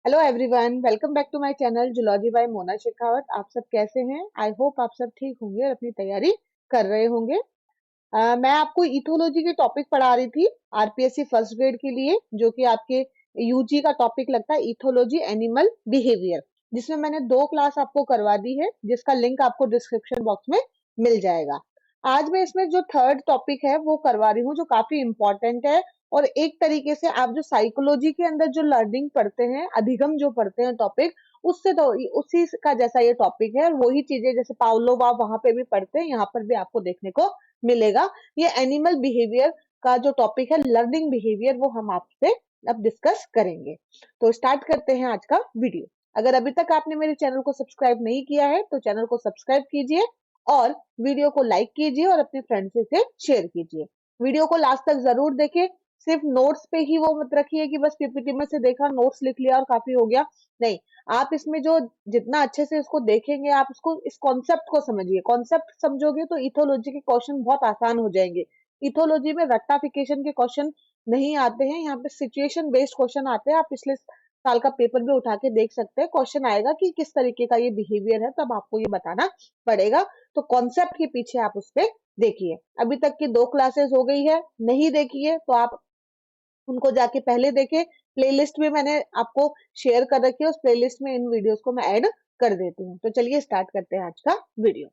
Hello everyone, welcome back to my channel zoology by Mona Shekhawat. आप सब कैसे हैं? आई होप आप सब ठीक होंगे और अपनी तैयारी कर रहे होंगे। मैं आपको इथोलॉजी के टॉपिक पढ़ा रही थी आरपीएससी फर्स्ट ग्रेड के लिए, जो कि आपके यूजी का टॉपिक लगता है, इथोलॉजी एनिमल बिहेवियर, जिसमें मैंने 2 क्लास आपको करवा दी है, जिसका लिंक आपको डिस्क्रिप्शन बॉक्स में मिल जाएगा। आज मैं इसमें जो थर्ड टॉपिक है वो करवा रही हूँ, जो काफी इंपॉर्टेंट है। और एक तरीके से आप जो साइकोलॉजी के अंदर जो लर्निंग पढ़ते हैं, अधिगम जो पढ़ते हैं टॉपिक, उससे तो उसी का जैसा ये टॉपिक है। और वही चीजें जैसे पावलोव आप वहां पे भी पढ़ते हैं, यहाँ पर भी आपको देखने को मिलेगा। ये एनिमल बिहेवियर का जो टॉपिक है, लर्निंग बिहेवियर, वो हम आपसे अब डिस्कस करेंगे। तो स्टार्ट करते हैं आज का वीडियो। अगर अभी तक आपने मेरे चैनल को सब्सक्राइब नहीं किया है तो चैनल को सब्सक्राइब कीजिए और वीडियो को लाइक कीजिए और अपने फ्रेंड्स से शेयर कीजिए। वीडियो को लास्ट तक जरूर देखें। सिर्फ नोट्स पे ही वो मत रखिए कि बस पीपीटी में से देखा, नोट्स लिख लिया और काफी हो गया। नहीं, आप इसमें जो जितना अच्छे से इसको देखेंगे, आप इसको इस कॉन्सेप्ट को समझिए। कॉन्सेप्ट समझोगे तो इथोलॉजी के क्वेश्चन बहुत आसान हो जाएंगे। इथोलॉजी में रट्टाफिकेशन के क्वेश्चन नहीं आते हैं, यहाँ पे सिचुएशन बेस्ड क्वेश्चन आते हैं। आप पिछले साल का पेपर भी उठा के देख सकते हैं, क्वेश्चन आएगा कि किस तरीके का ये बिहेवियर है, तब आपको ये बताना पड़ेगा। तो कॉन्सेप्ट के पीछे आप उस पर देखिए। अभी तक की 2 क्लासेस हो गई है, नहीं देखी है तो आप उनको जाके पहले देखें। प्लेलिस्ट भी मैंने आपको शेयर कर रखी है, उस प्लेलिस्ट में इन वीडियोस को मैं ऐड कर देती हूँ। तो चलिए स्टार्ट करते हैं आज का वीडियो।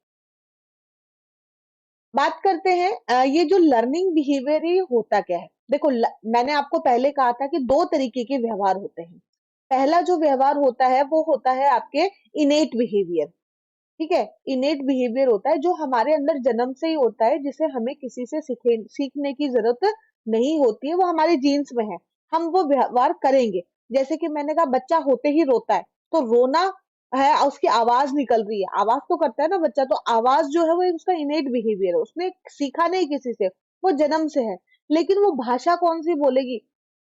बात करते हैं ये जो लर्निंग बिहेवियर है, ये होता क्या है। देखो, मैंने आपको पहले कहा था कि 2 तरीके के व्यवहार होते हैं। पहला जो व्यवहार होता है वो होता है आपके इनेट बिहेवियर। ठीक है, इनेट बिहेवियर होता है जो हमारे अंदर जन्म से ही होता है, जिसे हमें किसी से सीखने की जरूरत नहीं होती है, वो हमारे जीन्स में है। हम वो व्यवहार करेंगे। जैसे कि मैंने कहा, बच्चा होते ही रोता है, तो रोना है, उसकी आवाज निकल रही है, आवाज तो करता है ना बच्चा, तो आवाज जो है वो उसका इनेट बिहेवियर है, उसने सीखा नहीं किसी से, वो जन्म से है। लेकिन वो भाषा कौन सी बोलेगी,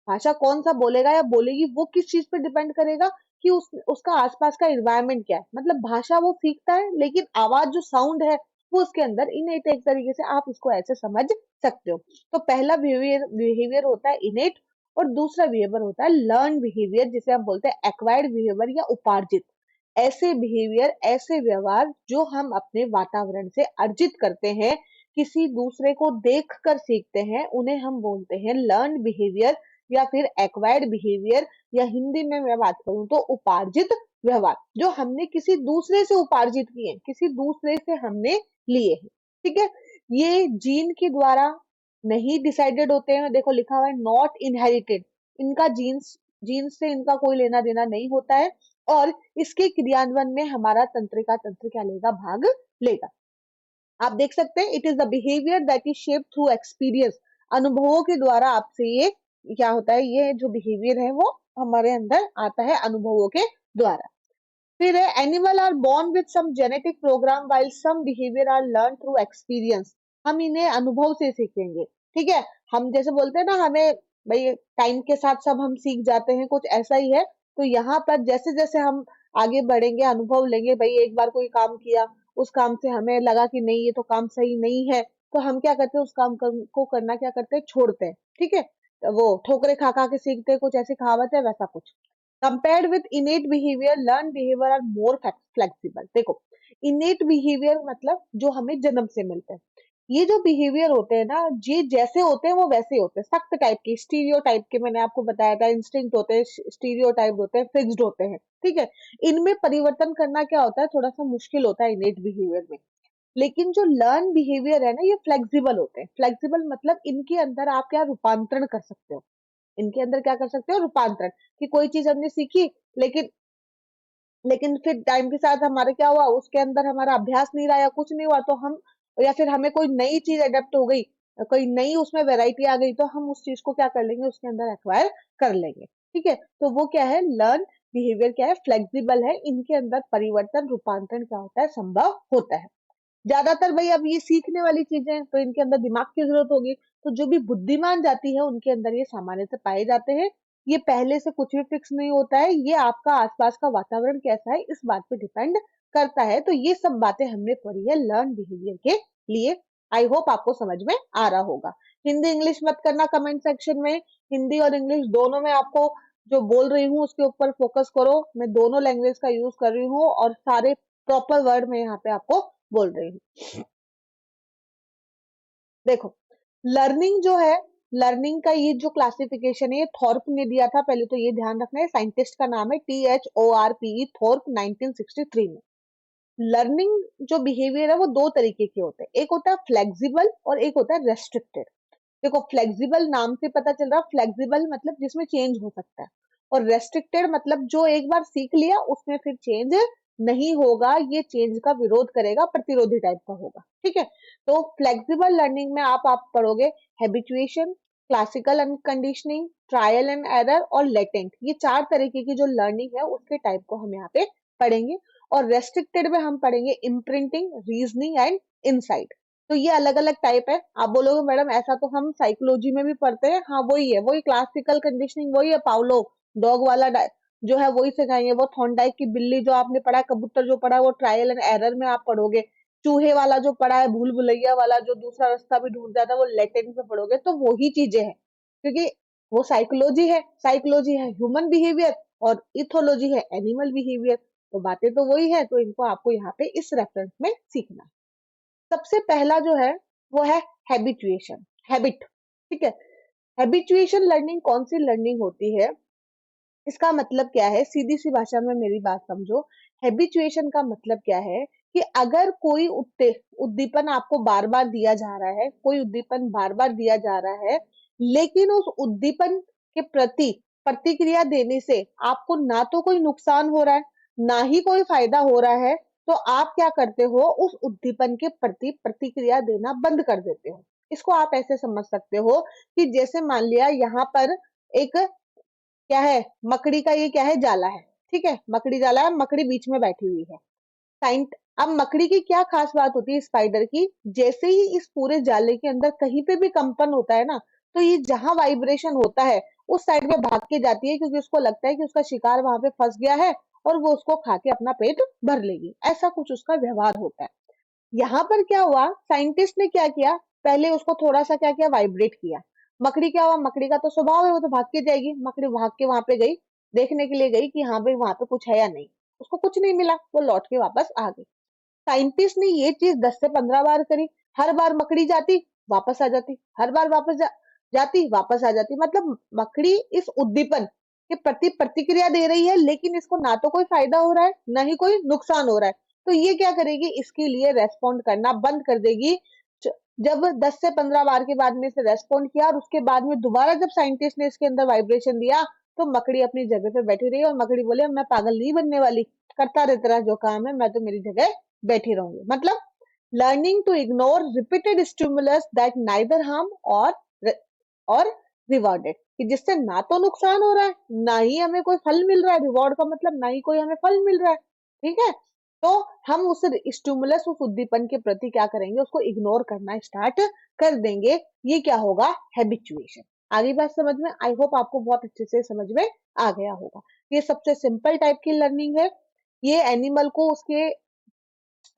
भाषा कौन सा बोलेगा या बोलेगी, वो किस चीज पे डिपेंड करेगा कि उसका आसपास का एनवायरनमेंट क्या है। मतलब भाषा वो सीखता है, लेकिन आवाज जो साउंड है वो उसके अंदर इनेट है। एक तरीके से आप इसको ऐसे समझ सकते हो। तो पहला बिहेवियर बिहेवियर होता है इनेट, और दूसरा बिहेवियर होता है लर्न बिहेवियर, जिसे हम बोलते हैं एक्वायर्ड बिहेवियर या उपार्जित। ऐसे बिहेवियर, ऐसे व्यवहार जो हम अपने वातावरण से अर्जित करते हैं, किसी दूसरे को देख कर सीखते हैं, उन्हें हम बोलते हैं लर्न बिहेवियर या फिर एक्वायर्ड बिहेवियर, या हिंदी में मैं बात करूं तो उपार्जित व्यवहार, जो हमने किसी दूसरे से उपार्जित किए हैं, किसी दूसरे से हमने लिए हैं। ठीक है, ये जीन के द्वारा नहीं डिसाइडेड होते हैं। देखो लिखा हुआ है नॉट इनहेरिटेड, इनका जीन्स जीन्स से इनका कोई लेना देना नहीं होता है। और इसके क्रियान्वयन में हमारा तंत्रिका तंत्र क्या लेगा, भाग लेगा। आप देख सकते हैं, it is the behaviour that is shape through experience. अनुभवों के द्वारा आपसे ये क्या होता है, ये जो बिहेवियर है वो हमारे अंदर आता है अनुभवों के द्वारा। फिर है animal are born with some genetic program while some behaviour are learn through experience. हम इन्हें अनुभव से सीखेंगे। ठीक है, हम जैसे बोलते हैं ना, हमें भाई टाइम के साथ सब हम सीख जाते हैं, कुछ ऐसा ही है। तो यहाँ पर जैसे जैसे हम आगे बढ़ेंगे, अनुभव लेंगे, भाई एक बार कोई काम किया, उस काम से हमें लगा कि नहीं ये तो काम सही नहीं है, तो हम क्या करते हैं, उस काम को करना क्या करते हैं, छोड़ते हैं। ठीक है, तो वो ठोकरे खा खा के सीखते हैं, कुछ ऐसी कहावत है, वैसा कुछ। Compared with innate behaviour, learn behaviour are more flexible. देखो, इनेट बिहेवियर मतलब जो हमें जन्म से मिलते हैं। ये जो बिहेवियर होते हैं ना, ये जैसे होते हैं वो वैसे होते हैं, सख्त टाइप के, स्टीरियो टाइप के। मैंने आपको बताया था, इंस्टिंक्ट होते हैं, स्टीरियो टाइप होते हैं, फिक्स्ड होते हैं। ठीक है, इनमें परिवर्तन करना क्या होता है, थोड़ा सा मुश्किल होता है इनेट बिहेवियर में। लेकिन जो लर्न बिहेवियर है ना, ये फ्लेक्सिबल होते हैं। फ्लेक्सिबल मतलब इनके अंदर आप क्या रूपांतरण कर सकते हो, इनके अंदर क्या कर सकते हो, रूपांतरण। कि कोई चीज हमने सीखी, लेकिन लेकिन फिर टाइम के साथ हमारे क्या हुआ, उसके अंदर हमारा अभ्यास नहीं रहा या कुछ नहीं हुआ, तो हम, या फिर हमें कोई नई चीज अडेप्ट हो गई, कोई नई उसमें वैरायटी आ गई, तो हम उस चीज को क्या कर लेंगे, उसके अंदर एक्वायर कर लेंगे। ठीक है, तो वो क्या है, लर्न बिहेवियर क्या है, फ्लेक्सिबल है। इनके अंदर परिवर्तन, रूपांतरण क्या होता है, संभव होता है। ज्यादातर भाई अब ये सीखने वाली चीजें हैं, तो इनके अंदर दिमाग की जरूरत होगी। तो जो भी बुद्धिमान जाति है उनके अंदर ये सामान्य से पाए जाते हैं। ये पहले से कुछ भी फिक्स नहीं होता है, ये आपका आसपास का वातावरण कैसा है इस बात पे डिपेंड करता है। तो ये सब बातें हमने पढ़ी है लर्न बिहेवियर के लिए। आई होप आपको समझ में आ रहा होगा। हिंदी इंग्लिश मत करना कमेंट सेक्शन में, हिंदी और इंग्लिश दोनों में आपको जो बोल रही हूँ उसके ऊपर फोकस करो। मैं दोनों लैंग्वेज का यूज कर रही हूँ और सारे प्रॉपर वर्ड में यहाँ पे आपको बोल रही हूँ। देखो, लर्निंग जो है, लर्निंग का ये जो क्लासिफिकेशन है ये थॉर्प ने दिया था। पहले तो ये ध्यान रखना है, साइंटिस्ट का नाम है THORPE, थॉर्प, 1963 में। लर्निंग जो बिहेवियर है वो दो तरीके के होते हैं, एक होता है फ्लेक्सिबल और एक होता है रेस्ट्रिक्टेड। देखो, फ्लेक्सिबल नाम से पता चल रहा, फ्लेक्सिबल मतलब जिसमें चेंज हो सकता है, और रेस्ट्रिक्टेड मतलब जो एक बार सीख लिया उसमें फिर चेंज नहीं होगा, ये चेंज का विरोध करेगा, प्रतिरोधी टाइप का होगा। ठीक है, तो फ्लेक्सिबल लर्निंग में आप पढ़ोगे habituation, classical unconditioning, trial and error और लेटेंट। ये चार तरीके की जो लर्निंग है उसके टाइप को हम यहाँ पे पढ़ेंगे। और रेस्ट्रिक्टेड में हम पढ़ेंगे इम्प्रिंटिंग, रीजनिंग एंड इनसाइट। तो ये अलग अलग टाइप है। आप बोलोगे मैडम ऐसा तो हम साइकोलॉजी में भी पढ़ते हैं। हाँ वही है, वही क्लासिकल कंडीशनिंग, वही है पाउलो डॉग वाला जो है वही सिखाएंगे। वो थॉर्नडाइक की बिल्ली जो आपने पढ़ा है, कबूतर जो पढ़ा है, वो ट्रायल एंड एरर में आप पढ़ोगे। चूहे वाला जो पढ़ा है, भूल भुलैया वाला जो दूसरा रास्ता भी ढूंढ जाता है, वो लेटेंट में पढ़ोगे। तो वही चीजें हैं, क्योंकि वो साइकोलॉजी है, साइकोलॉजी है ह्यूमन बिहेवियर और इथोलॉजी है एनिमल बिहेवियर। तो बातें तो वही है, तो इनको आपको यहाँ पे इस रेफरेंस में सीखना है। सबसे पहला जो है वो है हैबिचुएशन, हैबिट। ठीक है, हैबिचुएशन लर्निंग कौन सी लर्निंग होती है, इसका मतलब क्या है, सीधी सी भाषा में मेरी बात समझो। हैबिचुएशन का मतलब क्या है कि अगर कोई उद्दीपन आपको बार बार दिया जा रहा है, कोई उद्दीपन बार बार दिया जा रहा है, लेकिन उस उद्दीपन के प्रति प्रतिक्रिया देने से आपको ना तो कोई नुकसान हो रहा है, ना ही कोई फायदा हो रहा है, तो आप क्या करते हो, उस उद्दीपन के प्रति प्रतिक्रिया देना बंद कर देते हो। इसको आप ऐसे समझ सकते हो कि जैसे मान लिया यहाँ पर एक क्या है, मकड़ी का ये क्या है, जाला है। ठीक है, मकड़ी जाला है, मकड़ी बीच में बैठी हुई है। साइंट अब मकड़ी की क्या खास बात होती है स्पाइडर की, जैसे ही इस पूरे जाले के अंदर कहीं पे भी कंपन होता है ना, तो ये जहां वाइब्रेशन होता है उस साइड में भाग के जाती है, क्योंकि उसको लगता है कि उसका शिकार वहां पे फंस गया है और वो उसको खा के अपना पेट भर लेगी। ऐसा कुछ उसका व्यवहार होता है। यहाँ पर क्या हुआ, साइंटिस्ट ने क्या किया, पहले उसको थोड़ा सा क्या किया, वाइब्रेट किया। मकड़ी क्या हुआ, मकड़ी का तो स्वभाव है, वो तो भाग के जाएगी। मकड़ी भाग के वहां पे गई, देखने के लिए गई कि हाँ भाई वहां पे कुछ है या नहीं। उसको कुछ नहीं मिला, वो लौट के वापस आ गई। साइंटिस्ट ने ये चीज 10 से 15 बार करी। हर बार मकड़ी जाती, वापस आ जाती, हर बार वापस जाती, वापस आ जाती। मतलब मकड़ी इस उद्दीपन के प्रति प्रतिक्रिया दे रही है, लेकिन इसको ना तो कोई फायदा हो रहा है, ना ही कोई नुकसान हो रहा है। तो ये क्या करेगी, इसके लिए रेस्पॉन्ड करना बंद कर देगी। जब 10 से 15 बार के बाद में इसे रेस्पॉन्ड किया और उसके बाद में दोबारा जब साइंटिस्ट ने इसके अंदर वाइब्रेशन दिया, तो मकड़ी अपनी जगह पे बैठी रही और मकड़ी बोले मैं पागल नहीं बनने वाली, करता रहे तेरा जो काम है, मैं तो मेरी जगह बैठी रहूंगी। मतलब learning to ignore repeated stimulus that neither harm और रिवॉर्डेड, कि जिससे ना तो नुकसान हो रहा है, ना ही हमें कोई फल मिल रहा है। रिवॉर्ड का मतलब ना ही कोई हमें फल मिल रहा है। ठीक है, तो हम उस स्टिमुलस, उस उद्दीपन के प्रति क्या करेंगे, उसको इग्नोर करना स्टार्ट कर देंगे। ये क्या होगा, हैबिचुएशन। आगे बात समझ में, आई होप आपको बहुत अच्छे से समझ में आ गया होगा। ये सबसे सिंपल टाइप की लर्निंग है। ये एनिमल को उसके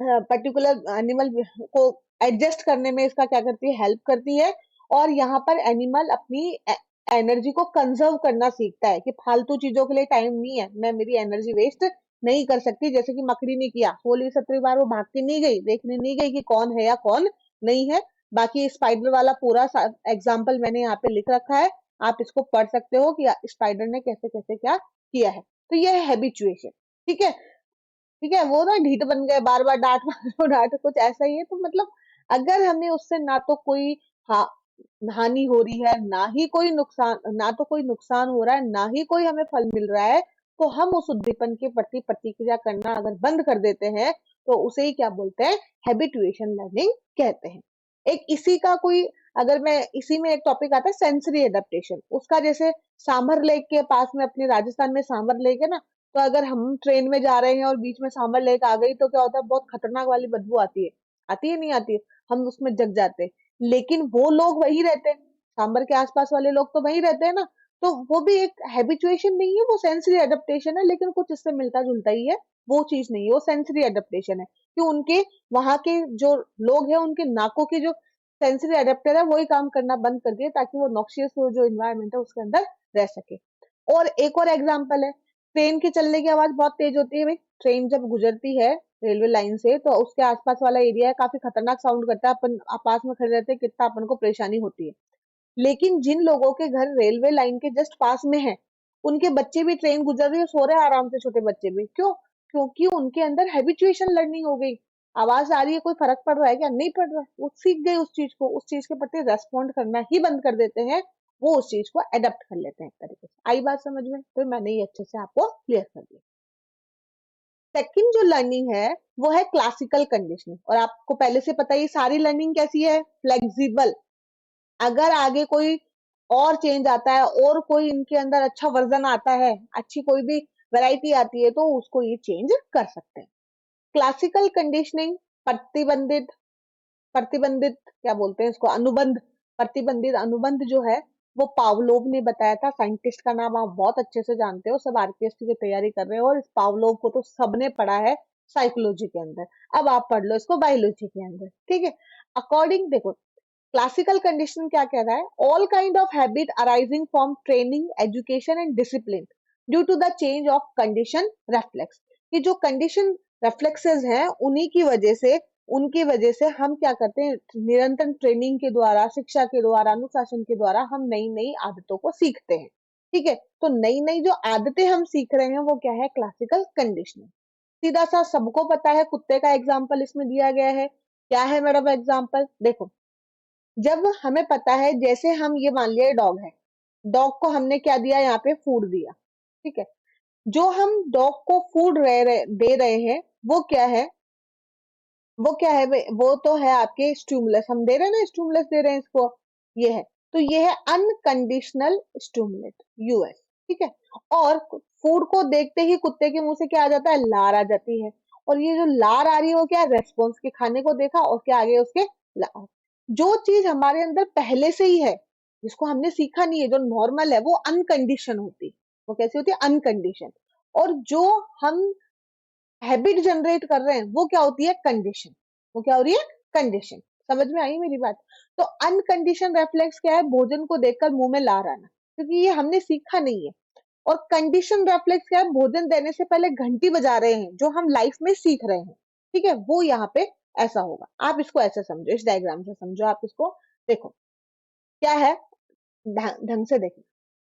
पर्टिकुलर एनिमल को एडजस्ट करने में इसका क्या करती है, हेल्प करती है। और यहाँ पर एनिमल अपनी एनर्जी को कंजर्व करना सीखता है कि फालतू चीजों के लिए टाइम नहीं है, मैं मेरी एनर्जी वेस्ट नहीं कर सकती। जैसे कि मकड़ी ने किया, 16 17 बार वो भाग के नहीं गई, देखने नहीं गई कि कौन है या कौन नहीं है। बाकी स्पाइडर वाला पूरा एग्जाम्पल मैंने यहाँ पे लिख रखा है, आप इसको पढ़ सकते हो कि स्पाइडर ने कैसे कैसे क्या किया है। तो यह है हैबिचुएशन। ठीक है, ठीक है, वो ना ढीठ बन गए, बार बार डांट मारो डांट, कुछ ऐसा ही है। तो मतलब अगर हमें उससे ना तो कोई हा, हानि हो रही है, ना ही कोई नुकसान, ना तो कोई नुकसान हो रहा है, ना ही कोई हमें फल मिल रहा है, तो हम उस उद्दीपन के प्रति प्रतिक्रिया करना अगर बंद कर देते हैं, तो उसे ही क्या बोलते हैं, हैबिटुएशन लर्निंग कहते हैं। एक इसी का कोई, अगर मैं इसी में एक टॉपिक आता है सेंसरी एडेप्टेशन, उसका जैसे सांभर लेक के पास में अपने राजस्थान में सांभर लेक है ना, तो अगर हम ट्रेन में जा रहे हैं और बीच में सांभर लेक आ गई, तो क्या होता है, बहुत खतरनाक वाली बदबू आती है। आती है नहीं आती है, हम उसमें जग जाते हैं। लेकिन वो लोग वही रहते हैं, सांभर के आसपास वाले लोग तो वही रहते हैं ना। तो वो भी एक हैबिचुएशन नहीं है, वो सेंसरी एडेप्टेशन है, लेकिन कुछ इससे मिलता जुलता ही है। वो चीज नहीं है, वो सेंसरी एडेप्टेशन है कि उनके वहां के जो लोग हैं, उनके नाकों की जो सेंसरी एडेप्टर है वही काम करना बंद कर दिए, ताकि वो नॉक्सियस जो इन्वायरमेंट है उसके अंदर रह सके। और एक और एग्जांपल है, ट्रेन के चलने की आवाज बहुत तेज होती है भाई। ट्रेन जब गुजरती है रेलवे लाइन से तो उसके आसपास वाला एरिया है, काफी खतरनाक साउंड करता है, अपन पास में खड़े रहते हैं, कितना अपन को परेशानी होती है। लेकिन जिन लोगों के घर रेलवे लाइन के जस्ट पास में है, उनके बच्चे भी ट्रेन गुजर रही है, सो रहे हैं आराम से, छोटे बच्चे भी। क्यों? क्योंकि उनके अंदर हैबिचुएशन लर्निंग हो गई। आवाज आ रही है, कोई फर्क पड़ रहा है क्या? नहीं पड़ रहा है। वो सीख गए उस चीज को, उस चीज के प्रति रेस्पॉन्ड करना ही बंद कर देते हैं। वो उस चीज को अडेप्ट कर लेते हैं एक तरीके से। आई बात समझ में? तो मैंने ये अच्छे से आपको क्लियर कर दिया। सेकंड जो लर्निंग है वो है क्लासिकल कंडीशनिंग। और आपको पहले से पता है ये सारी लर्निंग कैसी है? फ्लेक्सिबल। अगर आगे कोई और चेंज आता है और कोई इनके अंदर अच्छा वर्जन आता है, अच्छी कोई भी वैरायटी आती है, तो उसको ये चेंज कर सकते हैं। क्लासिकल कंडीशनिंग प्रतिबंधित, प्रतिबंधित क्या बोलते हैं इसको, अनुबंध, प्रतिबंधित अनुबंध जो है वो पावलोव ने बताया था। साइंटिस्ट का नाम आप बहुत अच्छे से जानते हो, सब आरपीएससी की तैयारी कर रहे हो, और इस पावलोव को तो सबने पढ़ा है साइकोलॉजी के अंदर। अब आप पढ़ लो इसको बायोलॉजी के अंदर, ठीक है। अकॉर्डिंग, देखो क्लासिकल कंडीशन क्या कह रहा है? All kind of habit arising from training, education and discipline due to the change of condition reflex. कि जो कंडीशन रेफ्लेक्सेस हैं उन्हीं की वजह से, उनकी वजह से हम क्या करते हैं, निरंतर ट्रेनिंग के द्वारा, शिक्षा के द्वारा, अनुशासन के द्वारा हम नई नई आदतों को सीखते हैं। ठीक है, तो नई नई जो आदतें हम सीख रहे हैं वो क्या है? Classical conditioning. सीधा सा सबको पता है, कुत्ते का एग्जाम्पल इसमें दिया गया है। क्या है मैडम एग्जाम्पल? देखो, जब हमें पता है, जैसे हम ये मान लिया डॉग है, डॉग को हमने क्या दिया? यहाँ पे फूड दिया, ठीक है। जो हम डॉग को फूड दे रहे हैं वो क्या है? वो क्या है भाई? वो तो है आपके स्टिमुलस, हम दे रहे हैं ना, स्टिमुलस दे रहे हैं इसको, ये है। तो ये है अनकंडीशनल स्टिमुलेट, यूएस, ठीक है। और फूड को देखते ही कुत्ते के मुंह से क्या आ जाता है? लार आ जाती है। और ये जो लार आ रही है वो क्या है? रेस्पॉन्स के, खाने को देखा और क्या आ गया उसके? लार। जो चीज हमारे अंदर पहले से ही है, जिसको हमने सीखा नहीं है, जो नॉर्मल है, वो अनकंडीशन होती। वो कैसी होती है? अनकंडीशन। और जो हम हैबिट जनरेट कर रहे हैं वो क्या होती है? कंडीशन। वो क्या हो रही है? कंडीशन। समझ में आई मेरी बात? तो अनकंडीशन रेफ्लेक्स क्या है? भोजन को देखकर मुंह में लार आना, क्योंकि ये हमने सीखा नहीं है। और कंडीशन रेफ्लेक्स क्या है? भोजन देने से पहले घंटी बजा रहे हैं, जो हम लाइफ में सीख रहे हैं, ठीक है। वो यहाँ पे ऐसा होगा। आप इसको ऐसे समझो, इस डायग्राम से समझो आप इसको। देखो क्या है, ढंग से देखो।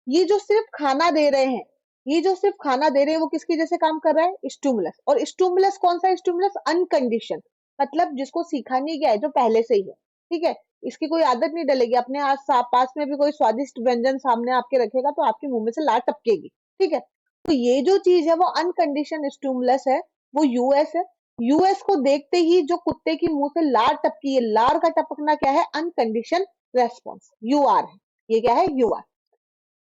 ये जो सिर्फ खाना दे रहे हैं, ये जो सिर्फ खाना दे रहे हैं, वो किसकी जैसे काम कर रहा है? स्टिमुलस। और स्टिमुलस कौन सा स्टिमुलस? अनकंडीशन, मतलब जिसको सीखा नहीं गया है, जो पहले से ही है, ठीक है। इसकी कोई आदत नहीं डलेगी। अपने आस पास में भी कोई स्वादिष्ट व्यंजन सामने आपके रखेगा तो आपके मुंह में से लार टपकेगी, ठीक है। तो ये जो चीज है वो अनकंडीशन स्टिमुलस है, वो यूएस है। यूएस को देखते ही जो कुत्ते की मुंह से लार टपकी है, लार का टपकना क्या है? अनकंडीशन रेस्पॉन्स, यूआर है। ये क्या है? यूआर।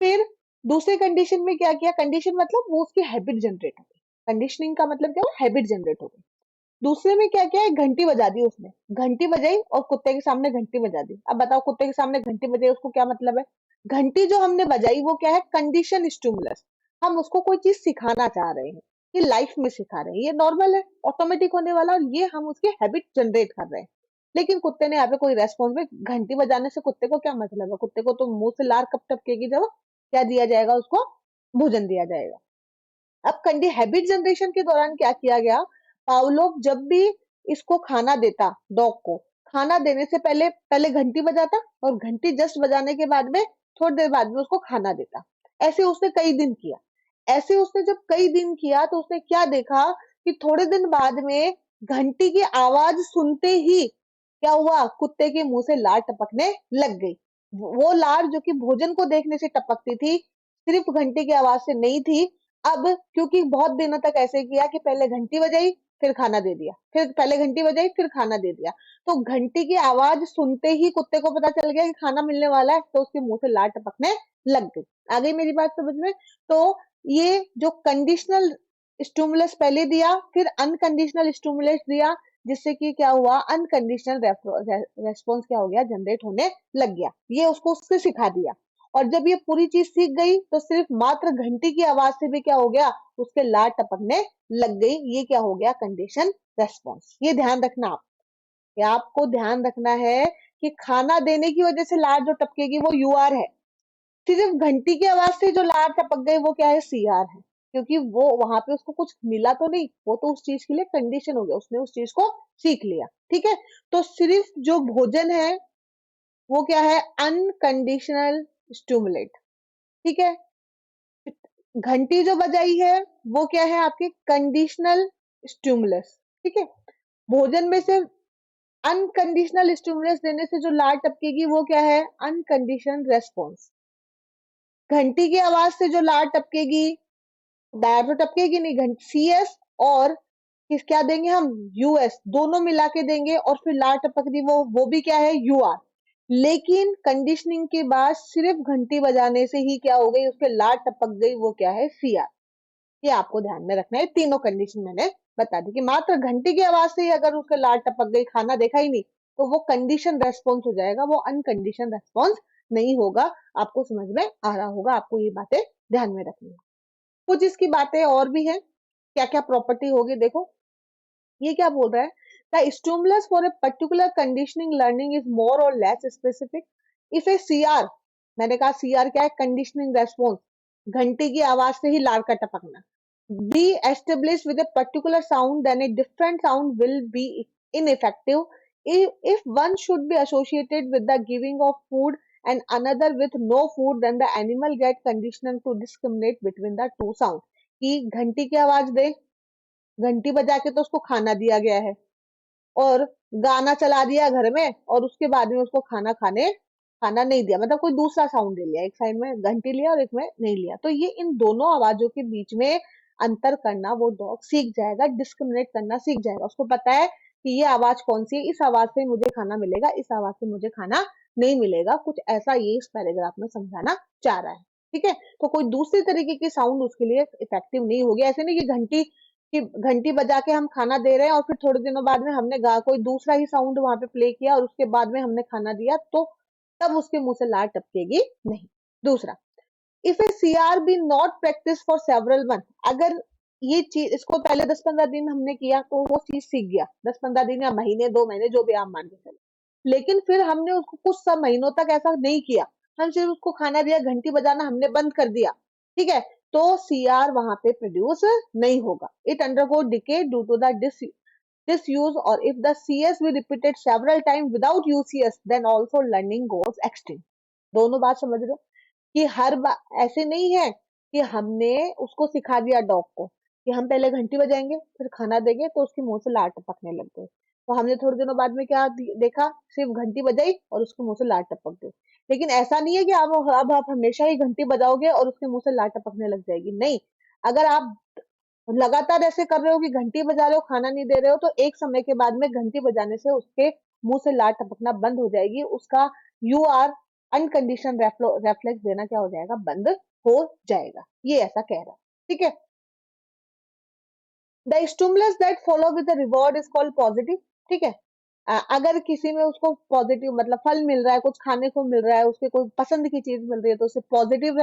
फिर दूसरे कंडीशन में क्या किया? कंडीशन मतलब वो उसकी हैबिट जनरेट हो गई। कंडीशनिंग का मतलब क्या हुआ? हैबिट जनरेट हो गई। दूसरे में क्या किया है? घंटी बजा दी उसने, घंटी बजाई और कुत्ते के सामने घंटी बजा दी। अब बताओ, कुत्ते के सामने घंटी बजाई, उसको क्या मतलब है? घंटी जो हमने बजाई वो क्या है? Condition stimulus. हम उसको कोई चीज सिखाना चाह रहे हैं, ये लाइफ में सिखा रहे हैं, ये नॉर्मल है, ऑटोमेटिक होने वाला, और ये हम उसकी हैबिट जनरेट कर रहे हैं। लेकिन कुत्ते ने यहाँ पे कोई रेस्पॉन्स में, घंटी बजाने से कुत्ते को क्या मतलब है? कुत्ते को तो मुंह से लार कब टपकेगी जब क्या दिया जाएगा उसको? भोजन दिया जाएगा। अब कंडी हैबिट जनरेशन के दौरान क्या किया गया? पावलोव जब भी इसको खाना देता, डॉग को खाना देने से पहले पहले घंटी बजाता, और घंटी जस्ट बजाने के बाद में थोड़ी देर बाद में उसको खाना देता। ऐसे उसने कई दिन किया। ऐसे उसने जब कई दिन किया तो उसने क्या देखा कि थोड़े दिन बाद में घंटी की आवाज सुनते ही क्या हुआ? कुत्ते के मुंह से लार टपकने लग गई। वो लार जो कि भोजन को देखने से टपकती थी, सिर्फ घंटी की आवाज से नहीं थी। अब क्योंकि बहुत दिनों तक ऐसे किया कि पहले घंटी बजाई फिर खाना दे दिया, फिर पहले घंटी बजाई फिर खाना दे दिया, तो घंटी की आवाज सुनते ही कुत्ते को पता चल गया कि खाना मिलने वाला है, तो उसके मुंह से लार टपकने लग गई। आ गई मेरी बात समझ में? तो ये जो कंडीशनल स्टिमुलस पहले दिया, फिर अनकंडीशनल स्टिमुलस दिया, जिससे कि क्या हुआ? अनकंडीशनल रेस्पॉन्स क्या हो गया? जनरेट होने लग गया। ये उसको उससे सिखा दिया। और जब ये पूरी चीज सीख गई तो सिर्फ मात्र घंटी की आवाज से भी क्या हो गया? उसके लार टपकने लग गई। ये क्या हो गया? Condition response. ये ध्यान रखना आप, ये आपको ध्यान रखना है कि खाना देने की वजह से लार जो टपकेगी वो यूआर है। सिर्फ घंटी की आवाज से जो लार टपक गई वो क्या है, सीआर है, क्योंकि वो वहां पे उसको कुछ मिला तो नहीं, वो तो उस चीज के लिए कंडीशन हो गया, उसने उस चीज को सीख लिया। ठीक है, तो सिर्फ जो भोजन है वो क्या है, अनकंडीशनल स्टिमुलेट। ठीक है, घंटी जो बजाई है वो क्या है, आपकी कंडीशनल स्टिमुलस। ठीक है, भोजन में से अनकंडीशनल स्टिमुलस देने से जो लार टपकेगी वो क्या है, अनकंडीशनल रेस्पॉन्स। घंटी की आवाज से जो लार टपकेगी, लार तो टपकेगी नहीं, घंटी सीएस और क्या देंगे हम, यूएस, दोनों मिला के देंगे और फिर लार टपक रही वो भी क्या है, यूआर। लेकिन कंडीशनिंग के बाद सिर्फ घंटी बजाने से ही क्या हो गई, उसके लार टपक गई, वो क्या है, सीआर। ये आपको ध्यान में रखना है, तीनों कंडीशन मैंने बता दी कि मात्र घंटी की आवाज से ही अगर उसके लार टपक गई, खाना देखा ही नहीं, तो वो कंडीशन रेस्पॉन्स हो जाएगा, वो अनकंडीशन रेस्पॉन्स नहीं होगा। आपको समझ में आ रहा होगा, आपको ये बातें ध्यान में रखनी है। कुछ इसकी बातें और भी है, क्या क्या प्रॉपर्टी होगी देखो। ये क्या बोल रहा है, the stimulus for a particular conditioning learning is more or less specific if a CR, मैंने कहा सीआर क्या है, कंडीशनिंग रेस्पॉन्स, घंटी की आवाज से ही लार का टपकना, be established with a particular sound, then a different sound will be ineffective. If one should be associated with the giving of food and another with no food, then the animal get conditioned to discriminate between the two sounds. कि घंटी की आवाज दे, घंटी बजा के तो उसको खाना दिया गया है, और गाना चला दिया घर में और उसके बाद में उसको खाना नहीं दिया, मतलब कोई दूसरा साउंड दे लिया, एक साइड में घंटी लिया और एक में नहीं लिया, तो ये इन दोनों आवाजों के बीच में अंतर करना वो डॉग सीख जाएगा, डिस्क्रिमिनेट करना सीख जाएगा, उसको पता है कि ये आवाज कौन सी है, इस आवाज से मुझे खाना मिलेगा, इस आवाज से मुझे खाना नहीं मिलेगा, कुछ ऐसा ये इस पैराग्राफ में समझाना चाह रहा है। ठीक है, तो कोई दूसरी तरीके की साउंड उसके लिए इफेक्टिव नहीं होगी। ऐसे नहीं कि घंटी बजा के हम खाना दे रहे हैं और फिर थोड़े दिनों बाद में हमने गा कोई दूसरा ही साउंड वहां पे प्ले किया और उसके बाद में हमने खाना दिया, तो तब उसके मुंह से लार टपकेगी नहीं। दूसरा, if a CR be not practice for several month, अगर ये चीज इसको पहले 10-15 दिन हमने किया तो वो चीज सीख गया, 10-15 दिन या महीने 2 महीने जो भी आप मान के चलो, लेकिन फिर हमने उसको कुछ सब महीनों तक ऐसा नहीं किया, हम सिर्फ उसको खाना दिया, घंटी बजाना हमने बंद कर दिया, ठीक है, तो सीआर वहां पे प्रोड्यूस नहीं होगा। It undergo decay due to the disuse, or if the CS we repeated several times without UCS, then also learning goes extinct। दोनों बात समझ रहे हो कि हर बार ऐसे नहीं है कि हमने उसको सिखा दिया डॉग को कि हम पहले घंटी बजाएंगे फिर खाना देंगे तो उसके मुंह से लार टपकने लग गए, तो हमने थोड़े दिनों बाद में क्या देखा, सिर्फ घंटी बजाई और उसके मुंह से लार टपक गई। लेकिन ऐसा नहीं है कि अब आप हमेशा ही घंटी बजाओगे और उसके मुंह से लार टपकने लग जाएगी, नहीं। अगर आप लगातार ऐसे कर रहे हो कि घंटी बजा रहे हो खाना नहीं दे रहे हो, तो एक समय के बाद में घंटी बजाने से उसके मुंह से लार टपकना बंद हो जाएगी, उसका यू आर अनकंडीशन रेफ्लेक्स देना क्या हो जाएगा, बंद हो जाएगा। ये ऐसा कह रहा है। ठीक है, the stimulus that follow with the reward is called positive. ठीक है, अगर किसी में उसको पॉजिटिव मतलब फल मिल रहा है, कुछ खाने को मिल रहा है, उसके कोई पसंद की चीज मिल रही है, तो उसे पॉजिटिव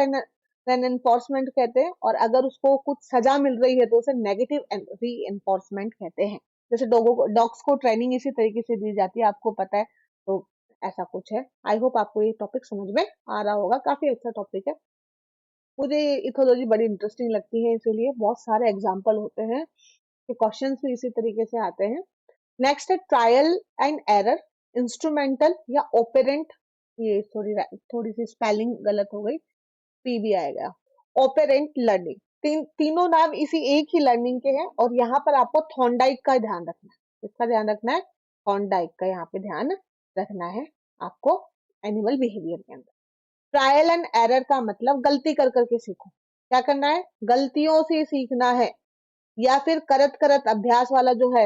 रेनफोर्समेंट कहते हैं, और अगर उसको कुछ सजा मिल रही है तो उसे नेगेटिव री कहते हैं। जैसे डॉग्स को ट्रेनिंग इसी तरीके से दी जाती है, आपको पता है, तो ऐसा कुछ है। आई होप आपको ये टॉपिक समझ में आ रहा होगा, काफी अच्छा टॉपिक है। मुझे इथोलॉजी बड़ी इंटरेस्टिंग लगती है, इसीलिए बहुत सारे एग्जाम्पल होते हैं, क्वेश्चंस भी इसी तरीके से आते हैं। नेक्स्ट है ट्रायल एंड एरर, इंस्ट्रूमेंटल या ओपेरेंट, ये थोड़ी सी स्पेलिंग गलत हो गई, पी भी आएगा, ओपेरेंट लर्निंग। तीनों नाम इसी एक ही लर्निंग के हैं, और यहाँ पर आपको थॉर्नडाइक का ध्यान रखना है, इसका ध्यान रखना है, थॉर्नडाइक का यहाँ पे ध्यान रखना है आपको एनिमल बिहेवियर के अंदर। ट्रायल एंड एरर का मतलब गलती कर करके सीखो, क्या करना है, गलतियों से सीखना है, या फिर करत करत अभ्यास वाला जो है,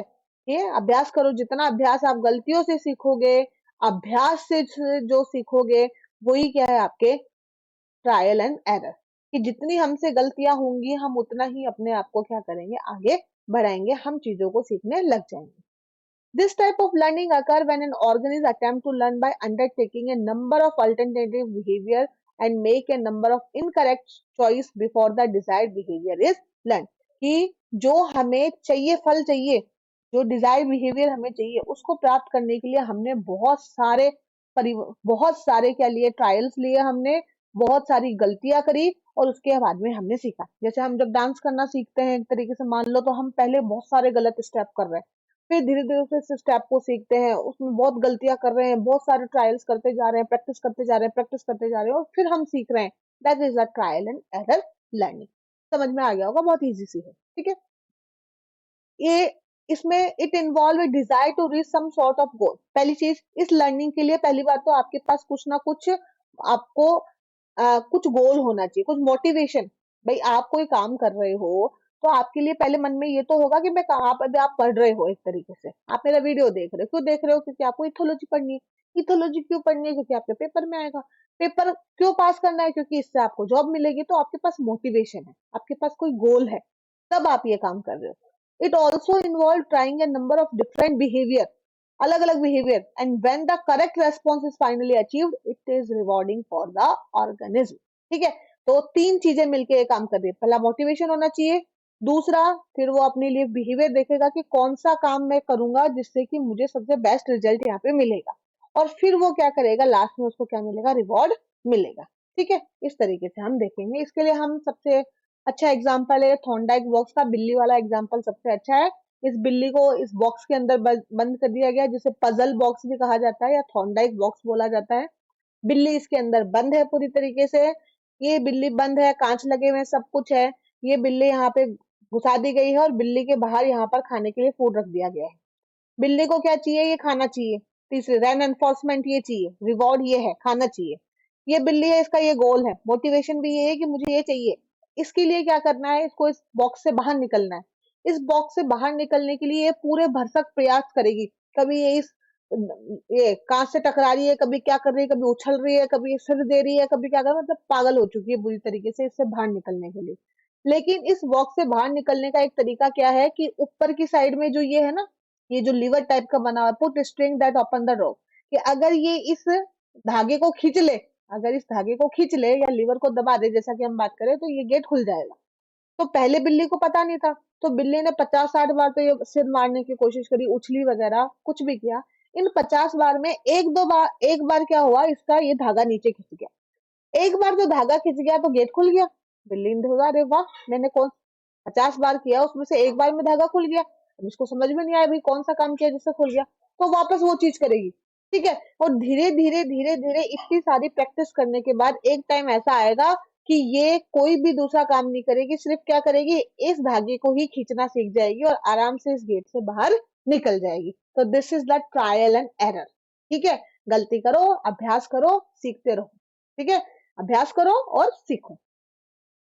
ये अभ्यास करो, जितना अभ्यास आप गलतियों से सीखोगे, अभ्यास से जो सीखोगे, वही क्या है आपके ट्रायल एंड एरर, कि जितनी हमसे गलतियां होंगी हम उतना ही अपने आप को क्या करेंगे, आगे बढ़ाएंगे, हम चीजों को सीखने लग जाएंगे। This type of learning occur when an organism attempt to learn by undertaking a number of alternative behavior and make a number of incorrect choice before the desired behavior is learned। कि जो हमें चाहिए, फल चाहिए, जो Dzire behaviour हमें चाहिए, उसको प्राप्त करने के लिए हमने बहुत सारे क्या लिए, ट्रायल्स लिए हमने, बहुत सारी गलतियां करी और उसके बाद में हमने सीखा। जैसे हम जब डांस करना सीखते हैं एक तरीके से, मान लो तो हम पहले बहुत सारे गलत स्टेप कर रहे हैं, फिर धीरे धीरे से इस स्टेप को सीखते हैं, उसमें बहुत गलतियां कर रहे हैं, बहुत सारे ट्रायल्स करते जा रहे हैं, प्रैक्टिस करते जा रहे हैं, प्रैक्टिस करते जा रहे हैं, और फिर हम सीख रहे हैं। That is a trial and error learning. समझ में आ गया होगा, बहुत इजी सी है। ठीक है, ये इसमें it involve desire to reach some sort of goal. पहली चीज, इस लर्निंग के लिए पहली बात तो आपके पास कुछ ना कुछ आपको कुछ गोल होना चाहिए, कुछ मोटिवेशन। भाई आप कोई काम कर रहे हो तो आपके लिए पहले मन में ये तो होगा कि मैं कहाँ पर, आप पढ़ रहे हो एक तरीके से, आप मेरा वीडियो देख रहे हो, क्यों देख रहे हो? क्योंकि आपको इथोलॉजी पढ़नी है। इथोलॉजी क्यों पढ़नी है? क्योंकि आपके पेपर में आएगा। पेपर क्यों पास करना है? क्योंकि इससे आपको जॉब मिलेगी। तो आपके पास मोटिवेशन है, आपके पास कोई गोल है, तब आप ये काम कर रहे हो। It also involve trying A number of different behaviour, अलग अलग behaviour, and when the correct response is finally achieved it is rewarding for the organism. ठीक है, तो तीन चीजें मिलकर काम कर रही है। पहला मोटिवेशन होना चाहिए, दूसरा फिर वो अपने लिए बिहेवियर देखेगा कि कौन सा काम मैं करूंगा जिससे कि मुझे सबसे बेस्ट रिजल्ट यहाँ पे मिलेगा, और फिर वो क्या करेगा, लास्ट में उसको क्या मिलेगा, रिवॉर्ड मिलेगा। ठीक है, इस तरीके से हम देखेंगे। इसके लिए हम सबसे अच्छा एग्जाम्पल है थॉर्नडाइक बॉक्स का, बिल्ली वाला एग्जाम्पल सबसे अच्छा है। इस बिल्ली को इस बॉक्स के अंदर बंद कर दिया गया, जिसे पजल बॉक्स भी कहा जाता है या थॉर्नडाइक बॉक्स बोला जाता है। बिल्ली इसके अंदर बंद है पूरी तरीके से, ये बिल्ली बंद है, कांच लगे हुए सब कुछ है। ये बिल्ली यहाँ पे घुसा दी गई है और बिल्ली के बाहर यहाँ पर खाने के लिए फूड रख दिया गया है। बिल्ली को क्या चाहिए, ये खाना चाहिए। तीसरे, रैन एनफोर्समेंट ये चाहिए, रिवॉर्ड ये है, खाना चाहिए। ये बिल्ली है, इसका ये गोल है, मोटिवेशन भी ये है कि मुझे ये चाहिए। इसके लिए क्या करना है, इसको इस बॉक्स से बाहर निकलना है। इस बॉक्स से बाहर निकलने के लिए ये पूरे भरसक प्रयास करेगी। कभी ये कांच से टकरा रही है, कभी क्या कर रही है, कभी उछल रही है, कभी सिर दे रही है, कभी क्या कर रही है, मतलब पागल हो चुकी है बुरी तरीके से इससे बाहर निकलने के लिए। लेकिन इस बॉक्स से बाहर निकलने का एक तरीका क्या है कि ऊपर की साइड में जो ये है ना, ये जो लीवर टाइप का बना हुआ है, put string that open the rope, कि अगर ये इस धागे को खींच ले, अगर इस धागे को खींच ले या लीवर को दबा दे, जैसा कि हम बात करें, तो ये गेट खुल जाएगा। तो पहले बिल्ली को पता नहीं था, तो बिल्ली ने 50-60 बार तो ये सिर मारने की कोशिश करी, उछली वगैरह कुछ भी किया। इन 50 बार में एक बार क्या हुआ, इसका ये धागा नीचे खिंच गया। एक बार जो धागा खिंच गया तो गेट खुल गया। बिल्ली ने बोला, अरे वाह, मैंने कौन 50 बार किया, उसमें से एक बार में धागा खुल गया। अब इसको समझ में नहीं आया भाई कौन सा काम किया जिससे खुल गया, तो वापस वो चीज करेगी। ठीक है, और धीरे धीरे धीरे धीरे इतनी सारी प्रैक्टिस करने के बाद एक टाइम ऐसा आएगा कि ये कोई भी दूसरा काम नहीं करेगी, सिर्फ क्या करेगी, इस धागे को ही खींचना सीख जाएगी और आराम से इस गेट से बाहर निकल जाएगी। तो this is the trial and error. ठीक है, गलती करो, अभ्यास करो, सीखते रहो। ठीक है, अभ्यास करो और सीखो।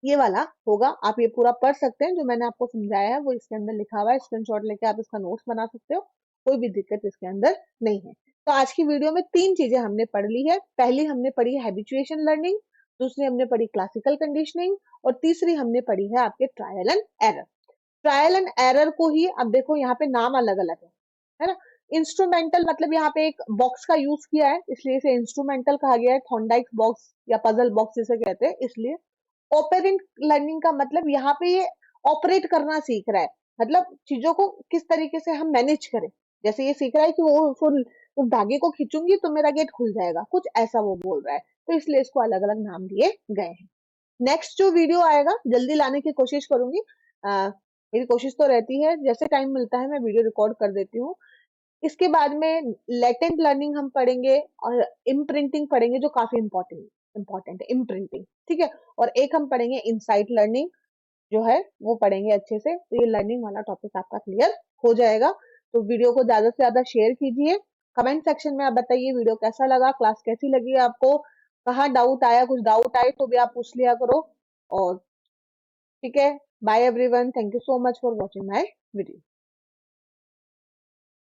ये वाला होगा, आप ये पूरा पढ़ सकते हैं, जो मैंने आपको समझाया है वो इसके अंदर लिखा हुआ है, स्क्रीनशॉट लेके आप इसका नोट्स बना सकते हो, कोई भी दिक्कत इसके अंदर नहीं है। तो आज की वीडियो में तीन चीजें हमने पढ़ ली है। पहली हमने पढ़ी है हैबिचुएशन लर्निंग, दूसरी हमने पढ़ी क्लासिकल कंडीशनिंग, और तीसरी हमने पढ़ी है आपके trial and error. Trial and error को ही अब देखो यहाँ पे नाम अलग अलग है ना। इंस्ट्रूमेंटल मतलब यहाँ पे एक बॉक्स का यूज किया है, इसलिए इसे इंस्ट्रूमेंटल कहा गया है, थॉर्नडाइक बॉक्स या पजल बॉक्स जिसे कहते हैं, इसलिए। ऑपरेंट लर्निंग का मतलब यहाँ पे ये ऑपरेट करना सीख रहा है, मतलब चीजों को किस तरीके से हम मैनेज करें। जैसे ये सीख रहा है कि वो उस धागे को खींचूंगी तो मेरा गेट खुल जाएगा, कुछ ऐसा वो बोल रहा है, तो इसलिए इसको अलग अलग नाम दिए गए हैं। नेक्स्ट जो वीडियो आएगा जल्दी लाने की कोशिश करूंगी, मेरी कोशिश तो रहती है, जैसे टाइम मिलता है मैं वीडियो रिकॉर्ड कर देती हूँ। इसके बाद में लेटेंट लर्निंग हम पढ़ेंगे और इम्प्रिंटिंग पढ़ेंगे, जो काफी इंपॉर्टेंट है इम्प्रिंटिंग। ठीक है, और एक हम पढ़ेंगे इनसाइट लर्निंग जो है वो पढ़ेंगे अच्छे से, तो ये लर्निंग वाला टॉपिक आपका क्लियर हो जाएगा। तो वीडियो को ज्यादा से ज्यादा शेयर कीजिए, कमेंट सेक्शन में आप बताइए वीडियो कैसा लगा, क्लास कैसी लगी आपको, कहाँ डाउट आया, कुछ डाउट आए तो भी आप पूछ लिया करो। और ठीक है, bye everyone, thank you so much for watching my video.